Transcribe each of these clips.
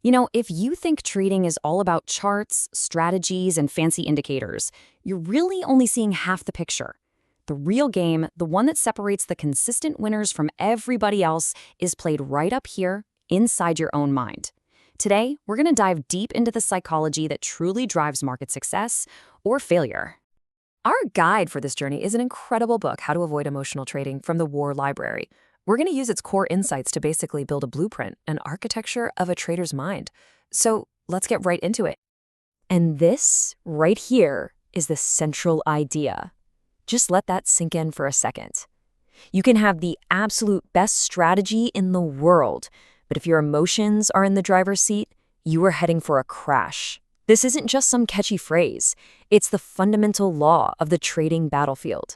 If you think trading is all about charts, strategies, and fancy indicators, you're really only seeing half the picture. The real game, the one that separates the consistent winners from everybody else, is played right up here, inside your own mind. Today, we're going to dive deep into the psychology that truly drives market success or failure. Our guide for this journey is an incredible book, How to Avoid Emotional Trading, from the War Library. We're going to use its core insights to basically build a blueprint, an architecture of a trader's mind. So let's get right into it. And this, right here, is the central idea. Just let that sink in for a second. You can have the absolute best strategy in the world, but if your emotions are in the driver's seat, you are heading for a crash. This isn't just some catchy phrase. It's the fundamental law of the trading battlefield.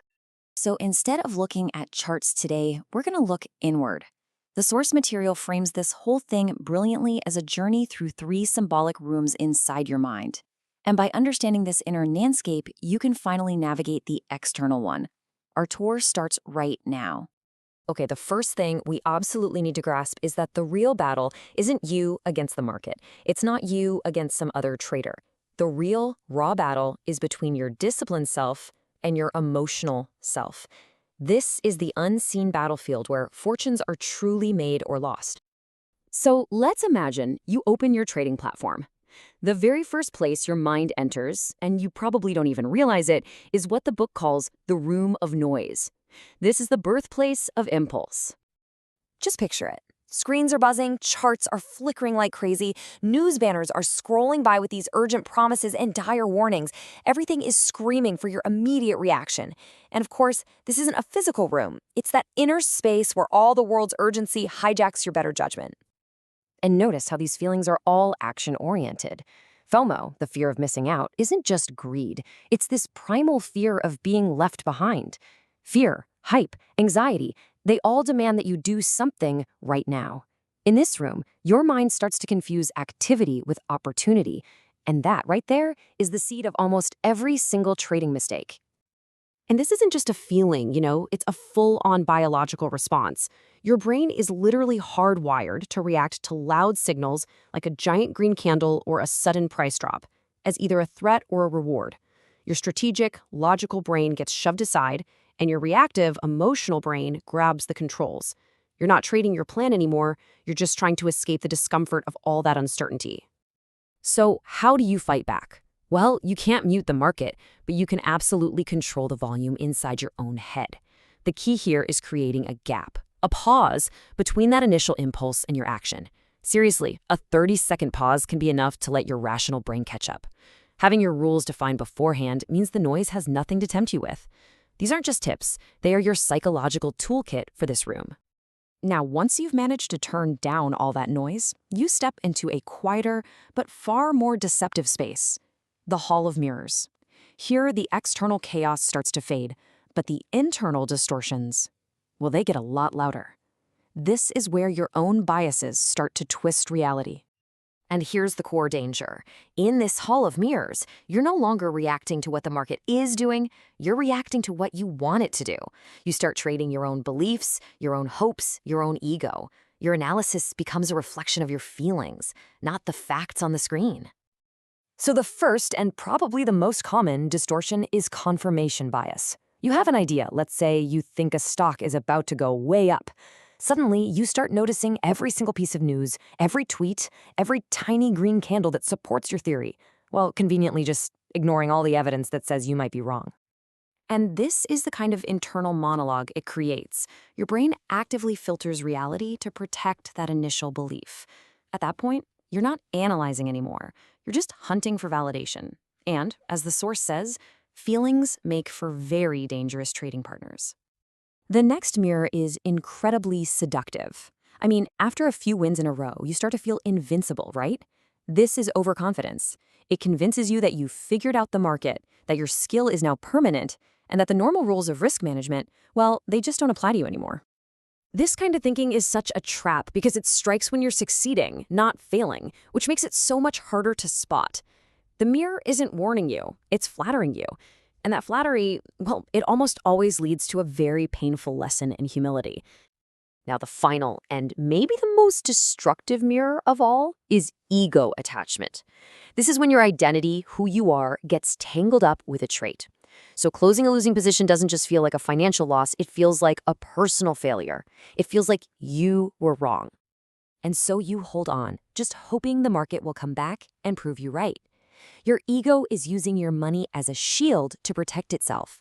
So instead of looking at charts today, we're going to look inward. The source material frames this whole thing brilliantly as a journey through 3 symbolic rooms inside your mind. And by understanding this inner landscape, you can finally navigate the external one. Our tour starts right now. Okay, the first thing we absolutely need to grasp is that the real battle isn't you against the market. It's not you against some other trader. The real, raw battle is between your disciplined self and your emotional self. This is the unseen battlefield where fortunes are truly made or lost. So let's imagine you open your trading platform. The very first place your mind enters, and you probably don't even realize it, is what the book calls the room of noise. This is the birthplace of impulse. Just picture it. Screens are buzzing, charts are flickering like crazy, news banners are scrolling by with these urgent promises and dire warnings. Everything is screaming for your immediate reaction. And of course, this isn't a physical room. It's that inner space where all the world's urgency hijacks your better judgment. And notice how these feelings are all action-oriented. FOMO, the fear of missing out, isn't just greed. It's this primal fear of being left behind. Fear, hype, anxiety, they all demand that you do something right now. In this room, your mind starts to confuse activity with opportunity, and that right there is the seed of almost every single trading mistake. And this isn't just a feeling, it's a full-on biological response. Your brain is literally hardwired to react to loud signals like a giant green candle or a sudden price drop as either a threat or a reward. Your strategic, logical brain gets shoved aside, and your reactive, emotional brain grabs the controls. You're not trading your plan anymore, you're just trying to escape the discomfort of all that uncertainty. So how do you fight back? Well, you can't mute the market, but you can absolutely control the volume inside your own head. The key here is creating a gap, a pause between that initial impulse and your action. Seriously, a 30-second pause can be enough to let your rational brain catch up. Having your rules defined beforehand means the noise has nothing to tempt you with. These aren't just tips, they are your psychological toolkit for this room. Now, once you've managed to turn down all that noise, you step into a quieter but far more deceptive space, the Hall of Mirrors. Here, the external chaos starts to fade, but the internal distortions, well, they get a lot louder. This is where your own biases start to twist reality. And here's the core danger. In this Hall of Mirrors, you're no longer reacting to what the market is doing, you're reacting to what you want it to do. You start trading your own beliefs, your own hopes, your own ego. Your analysis becomes a reflection of your feelings, not the facts on the screen. So the first and probably the most common distortion is confirmation bias. You have an idea, let's say you think a stock is about to go way up. Suddenly, you start noticing every single piece of news, every tweet, every tiny green candle that supports your theory, while conveniently just ignoring all the evidence that says you might be wrong. And this is the kind of internal monologue it creates. Your brain actively filters reality to protect that initial belief. At that point, you're not analyzing anymore. You're just hunting for validation. And, as the source says, feelings make for very dangerous trading partners. The next mirror is incredibly seductive. I mean, after a few wins in a row, you start to feel invincible, right? This is overconfidence. It convinces you that you've figured out the market, that your skill is now permanent, and that the normal rules of risk management, well, they just don't apply to you anymore. This kind of thinking is such a trap because it strikes when you're succeeding, not failing, which makes it so much harder to spot. The mirror isn't warning you, it's flattering you. And that flattery, well, it almost always leads to a very painful lesson in humility. Now, the final and maybe the most destructive mirror of all is ego attachment. This is when your identity, who you are, gets tangled up with a trait. So closing a losing position doesn't just feel like a financial loss, it feels like a personal failure. It feels like you were wrong. And so you hold on, just hoping the market will come back and prove you right. Your ego is using your money as a shield to protect itself.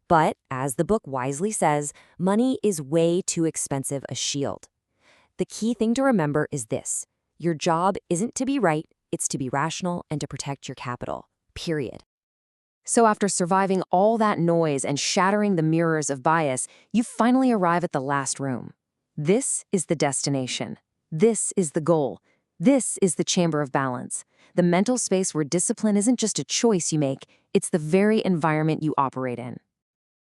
But, as the book wisely says, money is way too expensive a shield. The key thing to remember is this: your job isn't to be right, it's to be rational and to protect your capital. Period. So after surviving all that noise and shattering the mirrors of bias, you finally arrive at the last room. This is the destination. This is the goal. This is the chamber of balance. The mental space where discipline isn't just a choice you make, it's the very environment you operate in.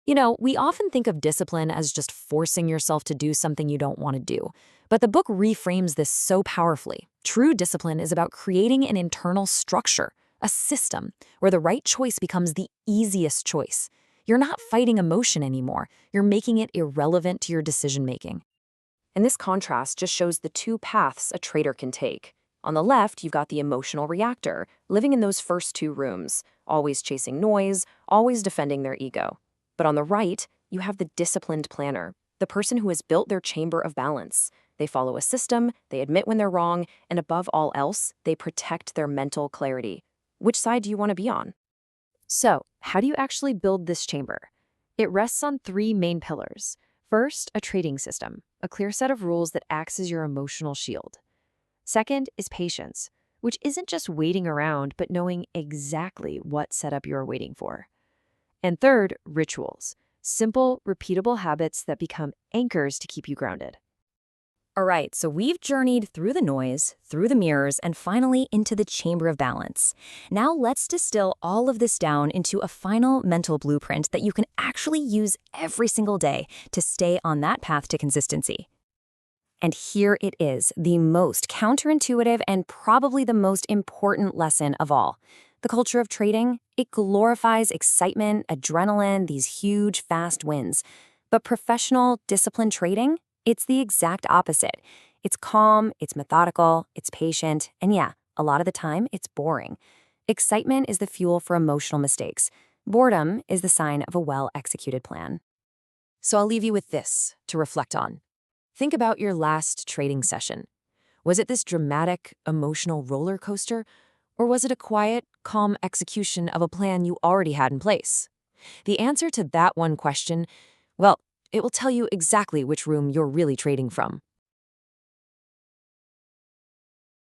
You know, we often think of discipline as just forcing yourself to do something you don't want to do. But the book reframes this so powerfully. True discipline is about creating an internal structure, a system, where the right choice becomes the easiest choice. You're not fighting emotion anymore. You're making it irrelevant to your decision-making. And this contrast just shows the two paths a trader can take. On the left, you've got the emotional reactor, living in those first two rooms, always chasing noise, always defending their ego. But on the right, you have the disciplined planner, the person who has built their chamber of balance. They follow a system, they admit when they're wrong, and above all else, they protect their mental clarity. Which side do you want to be on? So, how do you actually build this chamber? It rests on three main pillars. First, a trading system, a clear set of rules that acts as your emotional shield. Second is patience, which isn't just waiting around, but knowing exactly what setup you're waiting for. And third, rituals, simple, repeatable habits that become anchors to keep you grounded. All right, so we've journeyed through the noise, through the mirrors, and finally into the chamber of balance. Now let's distill all of this down into a final mental blueprint that you can actually use every single day to stay on that path to consistency. And here it is, the most counterintuitive and probably the most important lesson of all. The culture of trading, it glorifies excitement, adrenaline, these huge, fast wins. But professional, disciplined trading? It's the exact opposite. It's calm, it's methodical, it's patient, and yeah, a lot of the time, it's boring. Excitement is the fuel for emotional mistakes. Boredom is the sign of a well-executed plan. So I'll leave you with this to reflect on. Think about your last trading session. Was it this dramatic, emotional roller coaster, or was it a quiet, calm execution of a plan you already had in place? The answer to that one question, well, it will tell you exactly which room you're really trading from.